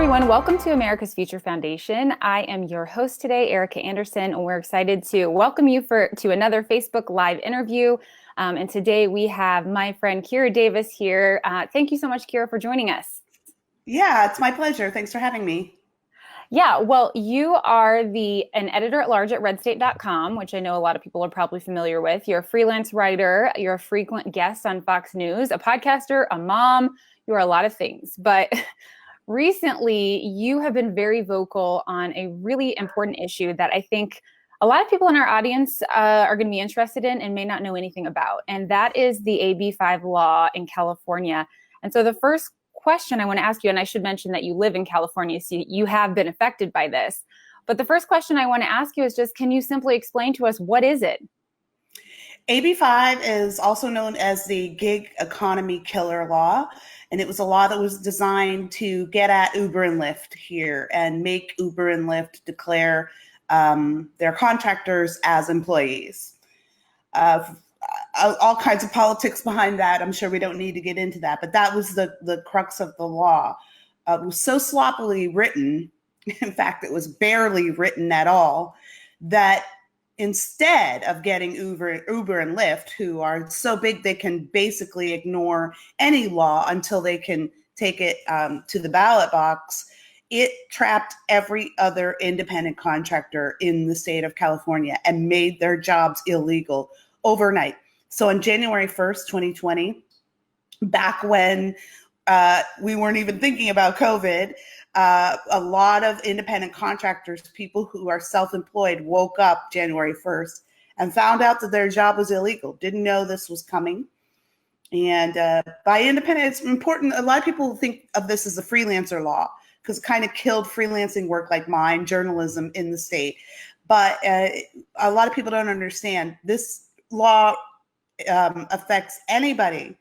everyone. Welcome to America's Future Foundation. I am your host today, Erica Anderson, and we're excited to welcome you to another Facebook Live interview. And today we have my friend Kira Davis here. Thank you so much, Kira, for joining us. Yeah, it's my pleasure. Thanks for having me. Yeah, well, you are an editor-at-large at redstate.com, which I know a lot of people are probably familiar with. You're a freelance writer. You're a frequent guest on Fox News, a podcaster, a mom. You are a lot of things. But recently, you have been very vocal on a really important issue that I think a lot of people in our audience are going to be interested in and may not know anything about. And that is the AB 5 law in California. And so the first question I want to ask you, and I should mention that you live in California, so you have been affected by this. But the first question I want to ask you is just, can you simply explain to us, what is it? AB 5 is also known as the gig economy killer law. And it was a law that was designed to get at Uber and Lyft here and make Uber and Lyft declare their contractors as employees. All kinds of politics behind that. I'm sure we don't need to get into that, but that was the crux of the law. It was so sloppily written, in fact, it was barely written at all, that instead of getting Uber and Lyft, who are so big they can basically ignore any law until they can take it to the ballot box, it trapped every other independent contractor in the state of California and made their jobs illegal overnight. So on January 1st, 2020, back when we weren't even thinking about COVID, a lot of independent contractors, people who are self-employed, woke up January 1st and found out that their job was illegal, didn't know this was coming. And by independent, it's important. A lot of people think of this as a freelancer law because it kind of killed freelancing work like mine, journalism in the state. But a lot of people don't understand this law affects anybody,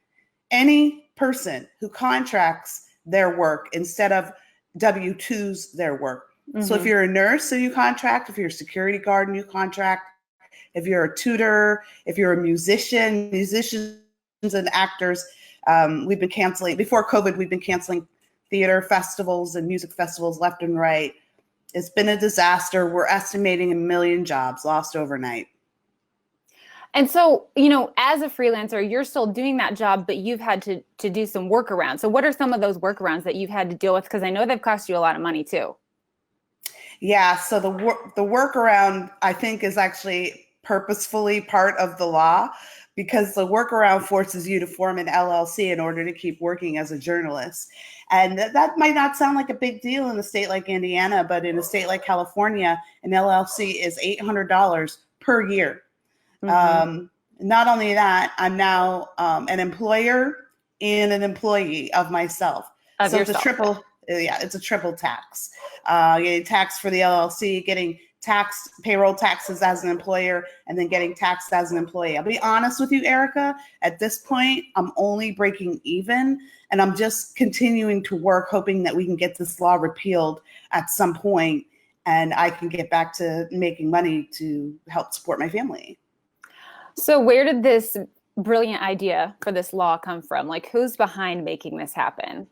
any person who contracts their work instead of W-2s their work. Mm-hmm. So if you're a nurse, so you contract. If you're a security guard, you contract. If you're a tutor, if you're a musicians and actors, we've been canceling. Before COVID, we've been canceling theater festivals and music festivals left and right. It's been a disaster. We're estimating 1 million jobs lost overnight. And so, as a freelancer, you're still doing that job, but you've had to do some workarounds. So what are some of those workarounds that you've had to deal with? Because I know they've cost you a lot of money too. Yeah, so the workaround, I think, is actually purposefully part of the law, because the workaround forces you to form an LLC in order to keep working as a journalist. And that might not sound like a big deal in a state like Indiana, but in a state like California, an LLC is $800 per year. Mm-hmm. Not only that, I'm now an employer and an employee of myself. So yourself. It's a triple tax. Getting taxed for the LLC, getting payroll taxes as an employer, and then getting taxed as an employee. I'll be honest with you, Erica, at this point, I'm only breaking even, and I'm just continuing to work, hoping that we can get this law repealed at some point, and I can get back to making money to help support my family. So where did this brilliant idea for this law come from? Like, who's behind making this happen?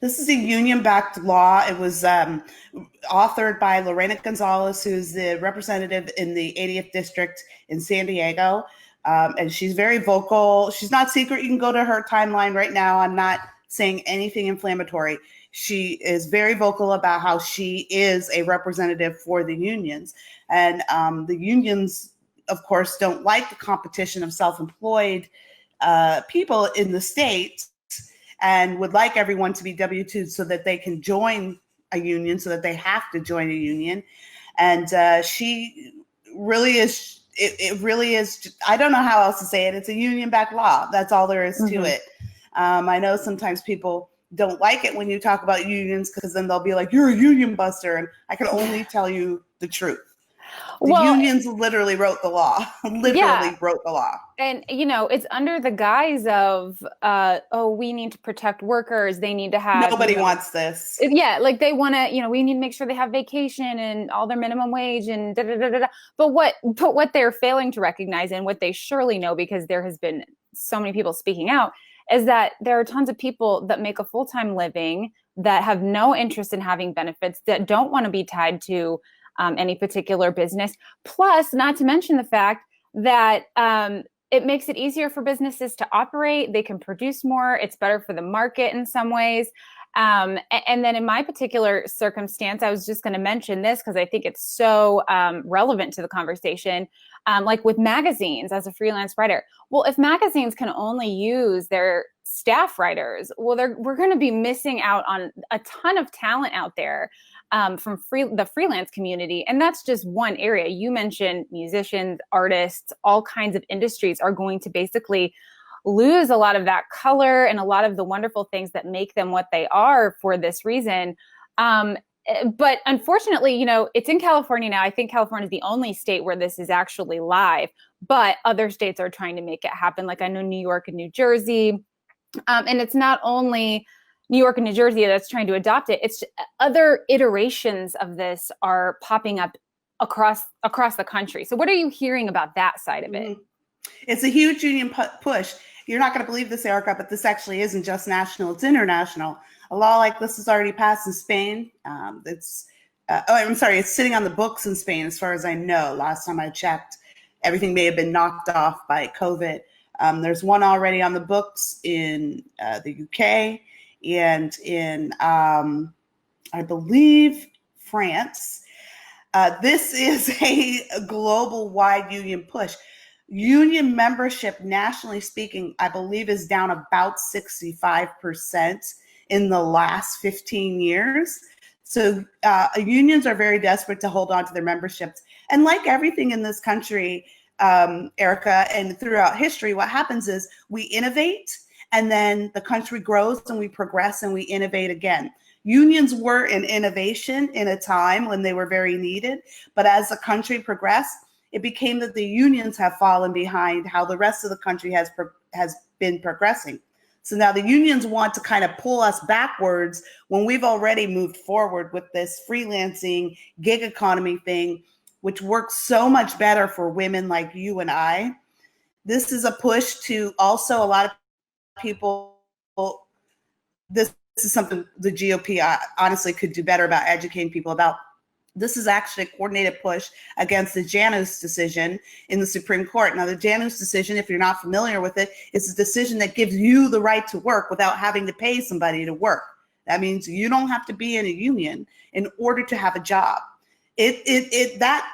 This is a union-backed law. It was authored by Lorena Gonzalez, who's the representative in the 80th District in San Diego. And she's very vocal. She's not secret. You can go to her timeline right now. I'm not saying anything inflammatory. She is very vocal about how she is a representative for the unions. And the unions, of course, don't like the competition of self-employed people in the state and would like everyone to be W-2 so that they can join a union, so that they have to join a union. And she really is, it really is, I don't know how else to say it. It's a union-backed law. That's all there is to it. I know sometimes people don't like it when you talk about unions because then they'll be like, you're a union buster. And I can only tell you the truth. The unions literally wrote the law, wrote the law. And, it's under the guise of, we need to protect workers. They need to have. Nobody wants this. Yeah. Like they want to, we need to make sure they have vacation and all their minimum wage and da, da, da, da, da. But what they're failing to recognize, and what they surely know, because there has been so many people speaking out, is that there are tons of people that make a full-time living that have no interest in having benefits, that don't want to be tied to any particular business. Plus, not to mention the fact that it makes it easier for businesses to operate. They can produce more. It's better for the market in some ways. And then in my particular circumstance, I was just going to mention this because I think it's so relevant to the conversation. Like with magazines as a freelance writer. Well, if magazines can only use their staff writers, well, we're going to be missing out on a ton of talent out there from the freelance community. And that's just one area. You mentioned musicians, artists, all kinds of industries are going to basically lose a lot of that color and a lot of the wonderful things that make them what they are for this reason. But unfortunately, it's in California now. I think California is the only state where this is actually live, but other states are trying to make it happen. Like I know New York and New Jersey. And it's not only New York and New Jersey that's trying to adopt it. It's other iterations of this are popping up across the country. So what are you hearing about that side of it? It's a huge union push. You're not going to believe this, Erica, but this actually isn't just national. It's international. A law like this is already passed in Spain. It's sitting on the books in Spain, as far as I know. Last time I checked, everything may have been knocked off by COVID. There's one already on the books in the UK and in, I believe, France. This is a global wide union push. Union membership, nationally speaking, I believe is down about 65% in the last 15 years. So unions are very desperate to hold on to their memberships. And like everything in this country, Erica, and throughout history, what happens is we innovate and then the country grows and we progress and we innovate again. Unions were an innovation in a time when they were very needed. But as the country progressed, it became that the unions have fallen behind how the rest of the country has been progressing. So now the unions want to kind of pull us backwards when we've already moved forward with this freelancing gig economy thing, which works so much better for women like you and I. This is a push to also a lot of people. This is something the GOP honestly could do better about educating people about. This is actually a coordinated push against the Janus decision in the Supreme Court. Now, the Janus decision, if you're not familiar with it, is a decision that gives you the right to work without having to pay somebody to work. That means you don't have to be in a union in order to have a job. That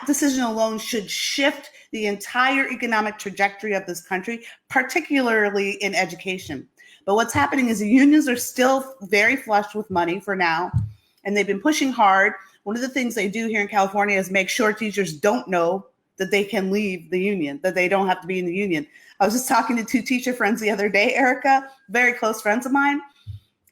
decision alone should shift the entire economic trajectory of this country, particularly in education. But what's happening is the unions are still very flush with money for now, and they've been pushing hard. One of the things they do here in California is make sure teachers don't know that they can leave the union, that they don't have to be in the union. I was just talking to two teacher friends the other day, Erica, very close friends of mine,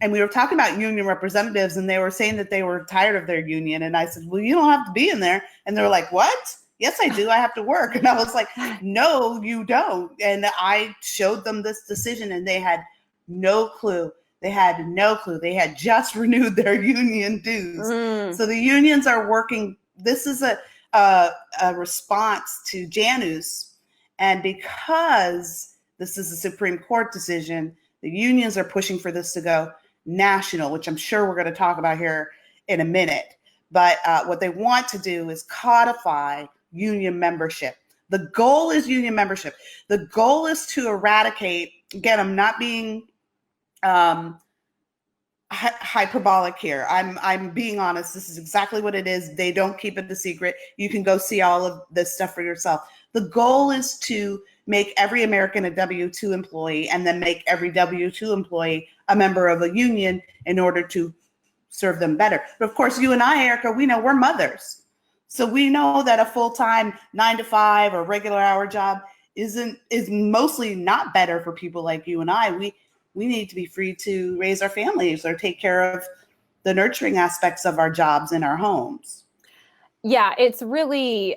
and we were talking about union representatives, and they were saying that they were tired of their union. And I said, well, you don't have to be in there. And they were like, what? Yes, I do. I have to work. And I was like, no, you don't. And I showed them this decision, and they had no clue. They had no clue. They had just renewed their union dues. So the unions are working. This is a response to Janus. And because this is a Supreme Court decision, the unions are pushing for this to go national, which I'm sure we're going to talk about here in a minute. But what they want to do is codify union membership. The goal is union membership. The goal is to eradicate, again, I'm not being hyperbolic here. I'm being honest. This is exactly what it is. They don't keep it a secret. You can go see all of this stuff for yourself. The goal is to make every American a W-2 employee and then make every W-2 employee a member of a union in order to serve them better. But of course, you and I, Erica, we know we're mothers. So we know that a full-time 9-to-5 or regular hour job is mostly not better for people like you and I. We need to be free to raise our families or take care of the nurturing aspects of our jobs in our homes. Yeah, it's really,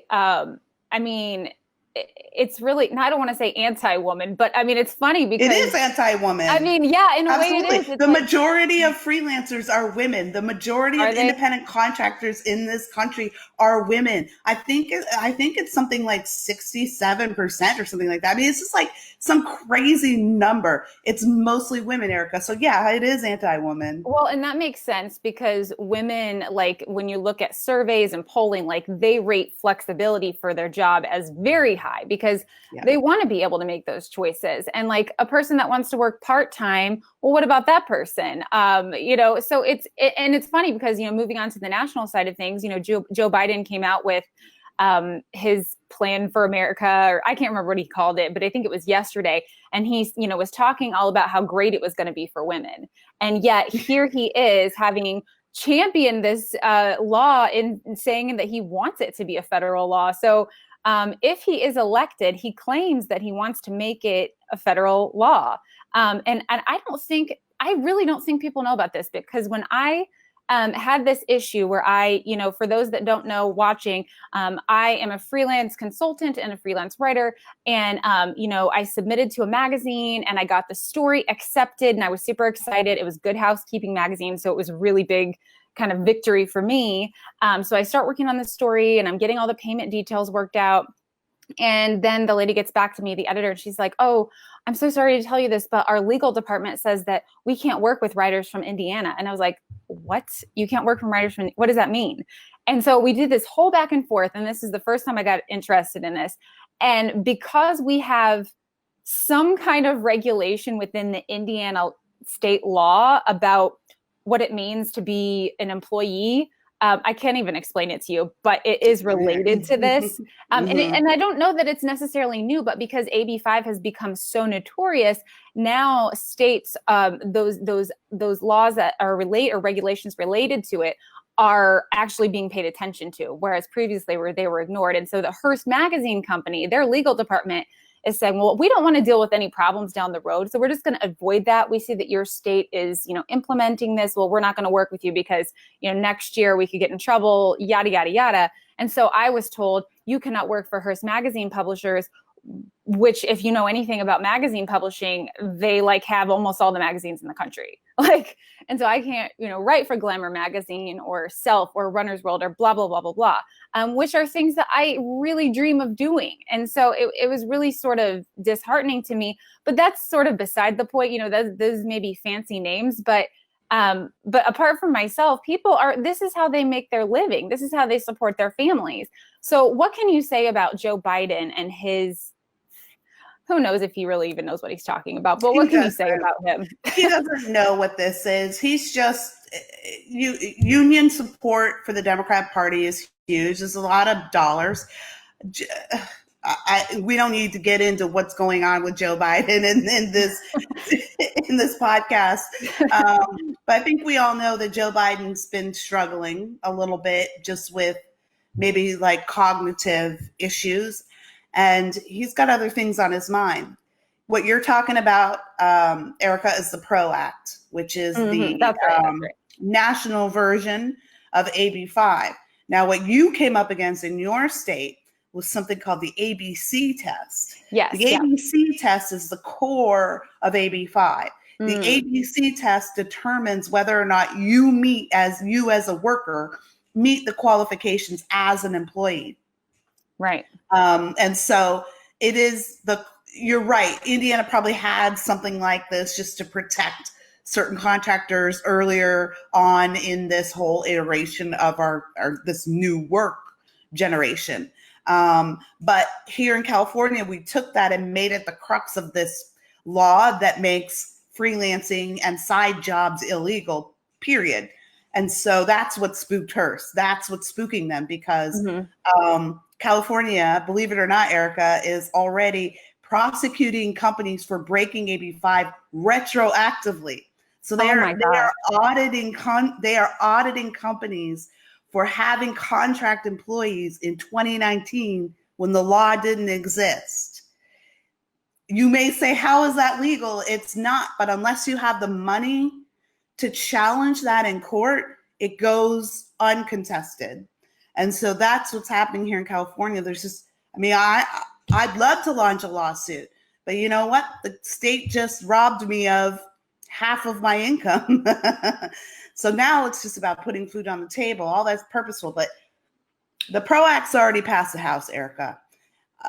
it's really, I don't want to say anti-woman, but I mean, it's funny It is because I anti-woman. mean, yeah, in a way it Absolutely. is. It's The like, majority of freelancers are women. The majority of are they? independent contractors in this country are women. I think it's something like 67% or something like that. I mean, it's just like some crazy number. It's mostly women, Erica. So yeah, it is anti-woman. Well, and that makes sense because women, like when you look at surveys and polling, like they rate flexibility for their job as very high because Yeah. they want to be able to make those choices. And like a person that wants to work part-time, well, what about that person? So and it's funny because, moving on to the national side of things, Joe Biden came out with his plan for America, or I can't remember what he called it, but I think it was yesterday. And he, was talking all about how great it was going to be for women. And yet here he is having championed this law in saying that he wants it to be a federal law. So if he is elected, he claims that he wants to make it a federal law. And I really don't think people know about this because when I had this issue where for those that don't know watching, I am a freelance consultant and a freelance writer. And, I submitted to a magazine and I got the story accepted and I was super excited. It was Good Housekeeping magazine. So it was a really big kind of victory for me. So I start working on the story and I'm getting all the payment details worked out. And then the lady gets back to me, the editor, and she's like, "Oh, I'm so sorry to tell you this, but our legal department says that we can't work with writers from Indiana." And I was like, "What? You can't work from writers from, what does that mean?" And so we did this whole back and forth. And this is the first time I got interested in this. And because we have some kind of regulation within the Indiana state law about what it means to be an employee, I can't even explain it to you, but it is related to this. And I don't know that it's necessarily new, but because AB5 has become so notorious, now states, those laws that are or regulations related to it are actually being paid attention to, whereas previously they were ignored. And so the Hearst Magazine Company, their legal department is saying, well, we don't want to deal with any problems down the road. So we're just going to avoid that. We see that your state is, implementing this. Well, we're not going to work with you because, next year we could get in trouble, yada, yada, yada. And so I was told you cannot work for Hearst Magazine publishers, which if you know anything about magazine publishing, they have almost all the magazines in the country. And so I can't, write for Glamour Magazine or Self or Runner's World or blah, blah, blah, blah, blah, which are things that I really dream of doing. And so it was really sort of disheartening to me, but that's sort of beside the point. Those may be fancy names, but apart from myself, this is how they make their living. This is how they support their families. So what can you say about Joe Biden and who knows if he really even knows what he's talking about, but what can you say about him? He doesn't know what this is. He's just, union support for the Democrat Party is huge. There's a lot of dollars. We don't need to get into what's going on with Joe Biden in this podcast. But I think we all know that Joe Biden's been struggling a little bit just with maybe cognitive issues. And he's got other things on his mind. What you're talking about, Erica, is the PRO Act, which is that's right. National version of AB5. Now, what you came up against in your state was something called the ABC test. Yes. The ABC test is the core of AB5. The ABC test determines whether or not you as a worker meet the qualifications as an employee. Right. And so you're right. Indiana probably had something like this just to protect certain contractors earlier on in this whole iteration of this new work generation. But here in California, we took that and made it the crux of this law that makes freelancing and side jobs illegal, period. And so that's what spooked Hearst. That's what's spooking them because California, believe it or not, Erica, is already prosecuting companies for breaking AB5 retroactively. So they are auditing companies for having contract employees in 2019 when the law didn't exist. You may say, how is that legal? It's not, but unless you have the money to challenge that in court, it goes uncontested. And so that's what's happening here in California. There's just, I'd love to launch a lawsuit, but you know what? The state just robbed me of half of my income. So now it's just about putting food on the table. All that's purposeful, but the PRO Act's already passed the House, Erica.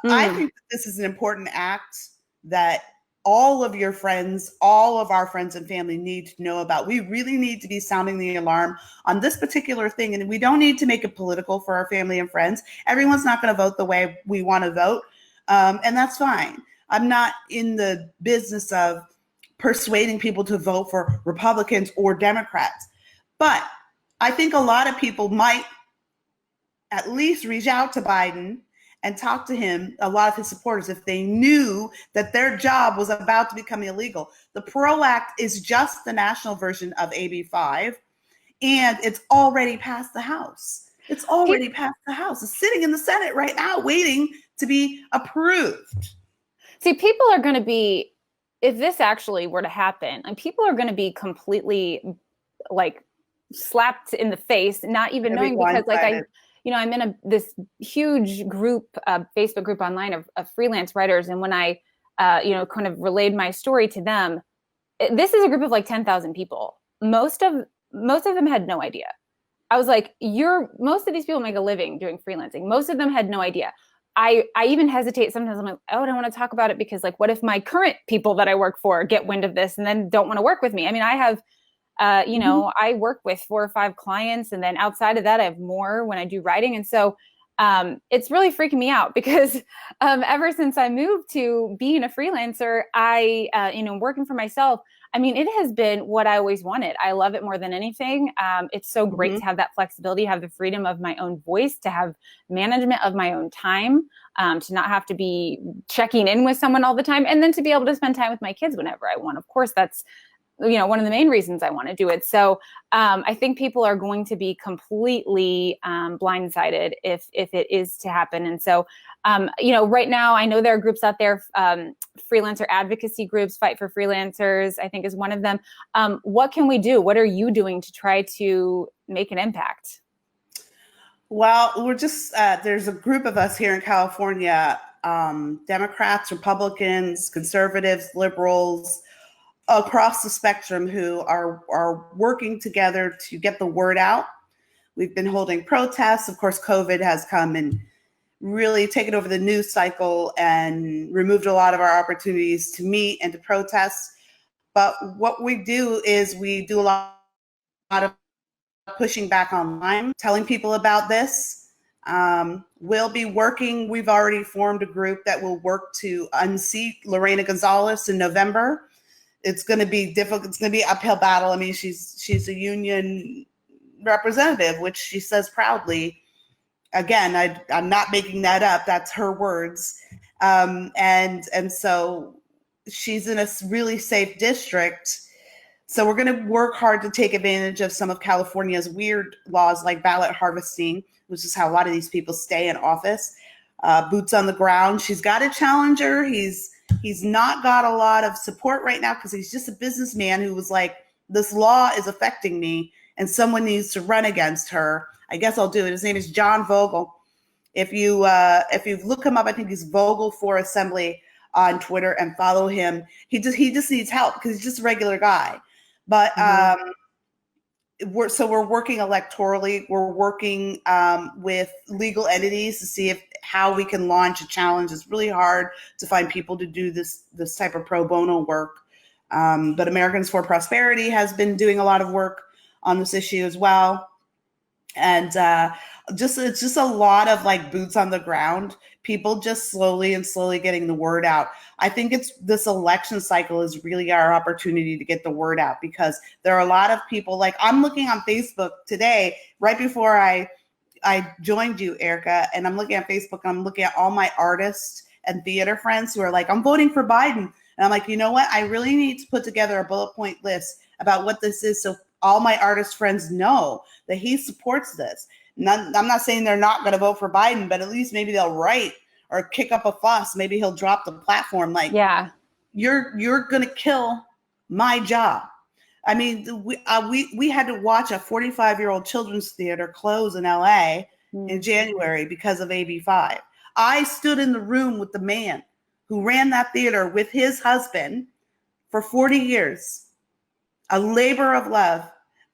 I think that this is an important act that all of your friends, all of our friends and family need to know about. We really need to be sounding the alarm on this particular thing. And we don't need to make it political for our family and friends. Everyone's not going to vote the way we want to vote. And that's fine. I'm not in the business of persuading people to vote for Republicans or Democrats. But I think a lot of people might at least reach out to Biden and talk to him, a lot of his supporters, if they knew that their job was about to become illegal. The PRO Act is just the national version of AB 5, and it's already passed the House. It's already passed the House. It's sitting in the Senate right now waiting to be approved. See, people are going to be, if this actually were to happen, and people are going to be completely like slapped in the face, not even knowing, because like I'm in this huge group, Facebook group online of freelance writers. And when I, kind of relayed my story to them, this is a group of like 10,000 people. Most of them had no idea. I was like, most of these people make a living doing freelancing. Most of them had no idea. I even hesitate sometimes. I'm like, oh, I don't want to talk about it because like, what if my current people that I work for get wind of this and then don't want to work with me? I mean, I have I work with 4 or 5 clients, and then outside of that, I have more when I do writing. And so it's really freaking me out because ever since I moved to being a freelancer, working for myself, I mean, it has been what I always wanted. I love it more than anything. It's so great to have that flexibility, have the freedom of my own voice, to have management of my own time, to not have to be checking in with someone all the time, and then to be able to spend time with my kids whenever I want. Of course, that's one of the main reasons I want to do it. So I think people are going to be completely blindsided if it is to happen. And so, right now, I know there are groups out there, freelancer advocacy groups, Fight for Freelancers, I think is one of them. What can we do? What are you doing to try to make an impact? Well, we're just, there's a group of us here in California, Democrats, Republicans, conservatives, liberals, across the spectrum, who are working together to get the word out. We've been holding protests. Of course, COVID has come and really taken over the news cycle and removed a lot of our opportunities to meet and to protest. But what we do is we do a lot of pushing back online, telling people about this. We'll be working. We've already formed a group that will work to unseat Lorena Gonzalez in November. It's going to be difficult. It's going to be an uphill battle. I mean, she's a union representative, which she says proudly. Again, I'm not making that up. That's her words. And so she's in a really safe district. So we're going to work hard to take advantage of some of California's weird laws like ballot harvesting, which is how a lot of these people stay in office. Boots on the ground. She's got a challenger. He's not got a lot of support right now because he's just a businessman who was like, this law is affecting me and someone needs to run against her. I guess I'll do it. His name is John Vogel. If you look him up, I think he's Vogel for Assembly on Twitter, and follow him. He just needs help because he's just a regular guy. But we're working electorally. We're working with legal entities to see how we can launch a challenge. It's really hard to find people to do this type of pro bono work. But Americans for Prosperity has been doing a lot of work on this issue as well. And it's just a lot of like boots on the ground, people just slowly getting the word out. I think this election cycle is really our opportunity to get the word out, because there are a lot of people, like I'm looking on Facebook today, right before I joined you, Erica, and I'm looking at Facebook, and I'm looking at all my artists and theater friends who are like, I'm voting for Biden. And I'm like, you know what? I really need to put together a bullet point list about what this is, so all my artist friends know that he supports this. I'm not saying they're not going to vote for Biden, but at least maybe they'll write or kick up a fuss. Maybe he'll drop the platform. Like, yeah, you're going to kill my job. I mean, we had to watch a 45-year-old children's theater close in LA in January because of AB 5. I stood in the room with the man who ran that theater with his husband for 40 years, a labor of love,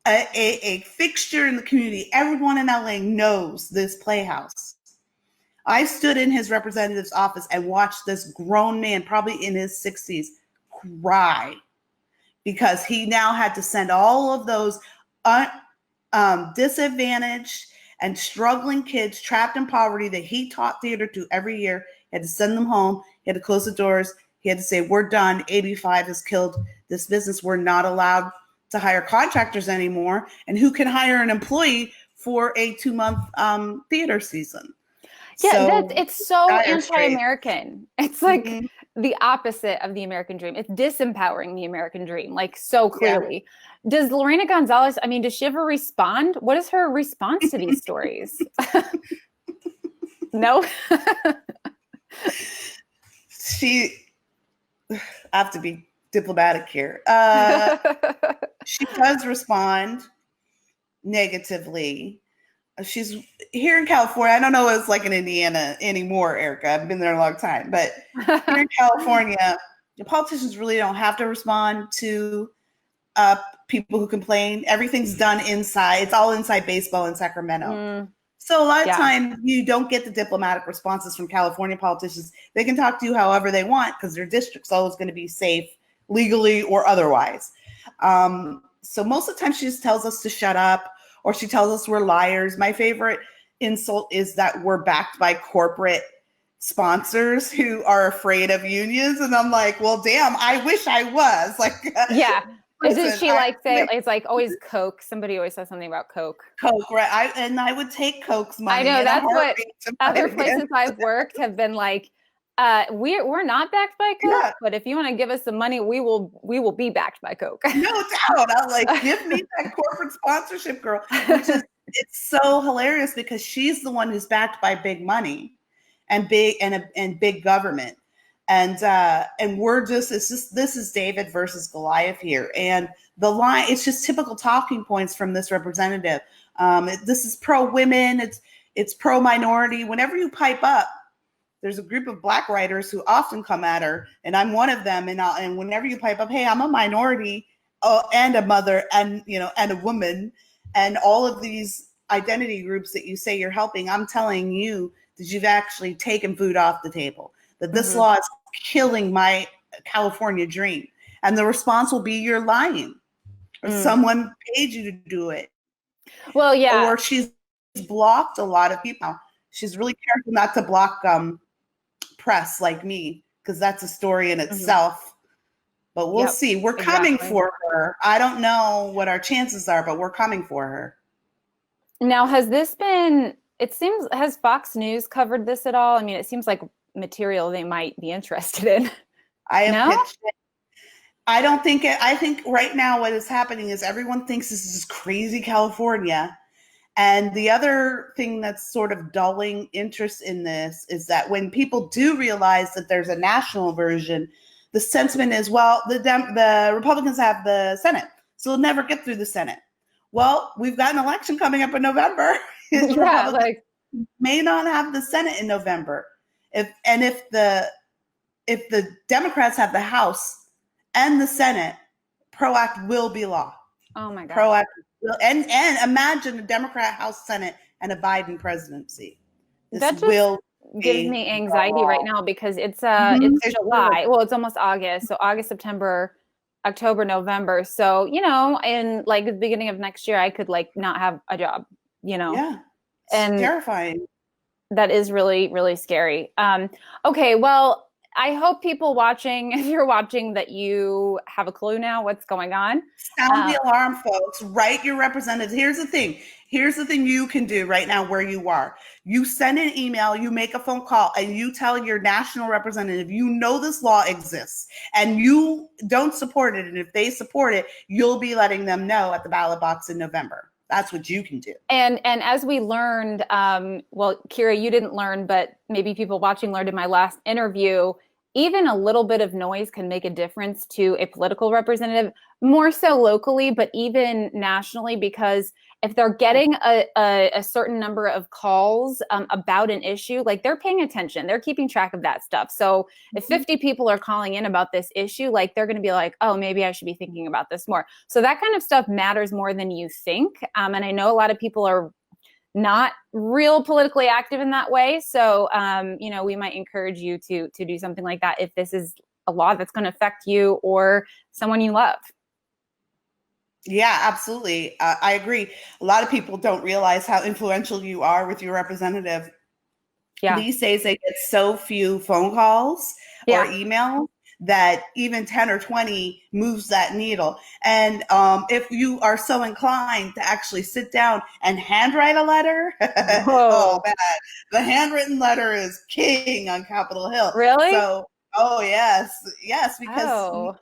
a fixture in the community. Everyone in LA knows this playhouse. I stood in his representative's office and watched this grown man, probably in his 60s, cry because he now had to send all of those disadvantaged and struggling kids trapped in poverty that he taught theater to every year. He had to send them home. He had to close the doors. He had to say, we're done. 85 has killed this business. We're not allowed to hire contractors anymore. And who can hire an employee for a 2-month theater season? Yeah, So it's so anti-American. It's like the opposite of the American dream. It's disempowering the American dream, like so clearly. Yeah. Does Lorena Gonzalez, I mean, does she ever respond? What is her response to these stories? No? I have to be diplomatic here. She does respond negatively. She's here in California. I don't know what it's like in Indiana anymore, Erica. I've been there a long time. But here in California, the politicians really don't have to respond to people who complain. Everything's done inside. It's all inside baseball in Sacramento. So a lot of times you don't get the diplomatic responses from California politicians. They can talk to you however they want because their district's always going to be safe, legally or otherwise. So most of the time she just tells us to shut up, or she tells us we're liars. My favorite insult is that we're backed by corporate sponsors who are afraid of unions. And I'm like, well, damn, I wish I was. Like, yeah. Isn't she like say it's like always Coke? Somebody always says something about Coke. Coke, right? I would take Coke's money. I know that's what other places I've worked have been like. We're not backed by Coke, but if you want to give us some money, we will be backed by Coke. No doubt. I'm like, give me that corporate sponsorship, girl. Which is it's so hilarious because she's the one who's backed by big money and big government. And we're just this is David versus Goliath here. And the line, it's just typical talking points from this representative. This is pro women, it's pro minority. Whenever you pipe up, there's a group of Black writers who often come at her, and I'm one of them. And whenever you pipe up, hey, I'm a minority and a mother and and a woman, and all of these identity groups that you say you're helping, I'm telling you that you've actually taken food off the table, that this law is killing my California dream. And the response will be you're lying, or someone paid you to do it. Well, yeah. Or she's blocked a lot of people. She's really careful not to block press like me, because that's a story in itself. But we'll see. We're coming for her. I don't know what our chances are, but we're coming for her. Now, has Fox News covered this at all? I mean, it seems like material they might be interested in. I have pitched it. I think right now what is happening is everyone thinks this is crazy California. And the other thing that's sort of dulling interest in this is that when people do realize that there's a national version, the sentiment is, well, the Republicans have the Senate, so they'll never get through the Senate. Well, we've got an election coming up in November. Republicans may not have the Senate in November. If the Democrats have the House and the Senate, PRO Act will be law. Oh my God. PRO Act will, and imagine a Democrat House, Senate, and a Biden presidency. That just gives me anxiety right now because it's July. Well, it's almost August. So August, September, October, November. So, in like the beginning of next year, I could like not have a job, Yeah. And terrifying. That is really, really scary. Okay. Well, I hope people watching, if you're watching, that you have a clue now what's going on. Sound the alarm, folks. Write your representatives. Here's the thing you can do right now where you are. You send an email, you make a phone call, and you tell your national representative, this law exists and you don't support it. And if they support it, you'll be letting them know at the ballot box in November. That's what you can do. And as we learned, well, Kira, you didn't learn, but maybe people watching learned in my last interview, even a little bit of noise can make a difference to a political representative, more so locally, but even nationally, because if they're getting a certain number of calls about an issue, like they're paying attention, they're keeping track of that stuff. So if 50 people are calling in about this issue, like they're going to be like, oh, maybe I should be thinking about this more. So that kind of stuff matters more than you think. And I know a lot of people are not real politically active in that way. So, we might encourage you to do something like that if this is a law that's going to affect you or someone you love. Yeah, absolutely. I agree. A lot of people don't realize how influential you are with your representative. Yeah. These days, they get so few phone calls or emails that even 10 or 20 moves that needle. And if you are so inclined to actually sit down and handwrite a letter, oh man, the handwritten letter is king on Capitol Hill. Really? So, oh yes, because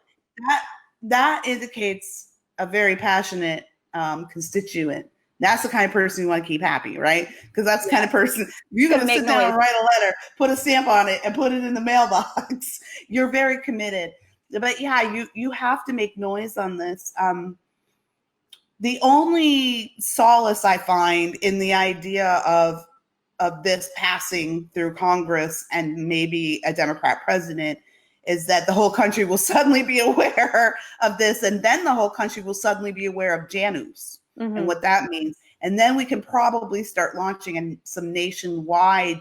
that indicates a very passionate constituent. That's the kind of person you want to keep happy, right? Because that's the kind of person, you're going to sit down and write a letter, put a stamp on it, and put it in the mailbox. You're very committed. But yeah, you have to make noise on this. The only solace I find in the idea of this passing through Congress and maybe a Democrat president is that the whole country will suddenly be aware of this, and then the whole country will suddenly be aware of Janus and what that means. And then we can probably start launching some nationwide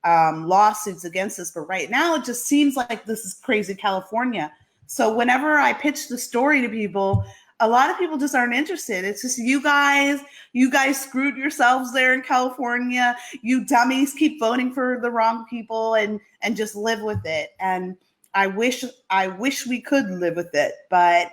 lawsuits against us. But right now, it just seems like this is crazy California. So whenever I pitch the story to people, a lot of people just aren't interested. It's just you guys screwed yourselves there in California. You dummies keep voting for the wrong people and just live with it. And I wish we could live with it, but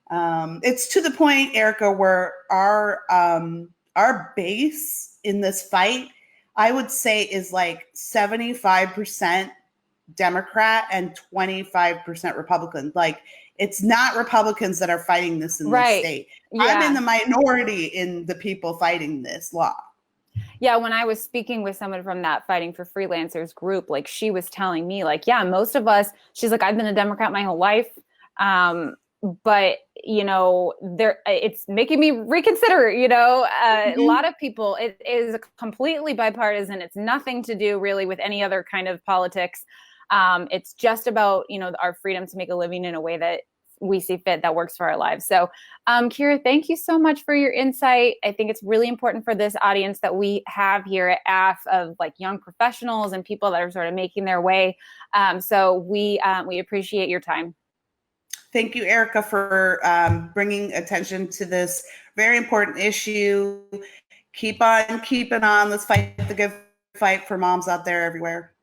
it's to the point, Erica, where our base in this fight, I would say, is like 75% Democrat and 25% Republican. Like, it's not Republicans that are fighting this in this state. Yeah. I'm in the minority in the people fighting this law. Yeah, when I was speaking with someone from that Fighting for Freelancers group, like she was telling me, like, yeah, most of us, she's like, I've been a Democrat my whole life. But, it's making me reconsider, a lot of people, it is completely bipartisan. It's nothing to do really with any other kind of politics. It's just about, our freedom to make a living in a way that we see fit, that works for our lives. So, Kira, thank you so much for your insight. I think it's really important for this audience that we have here at AF of like young professionals and people that are sort of making their way. So we appreciate your time. Thank you, Erica, for bringing attention to this very important issue. Keep on keeping on. Let's fight the good fight for moms out there everywhere.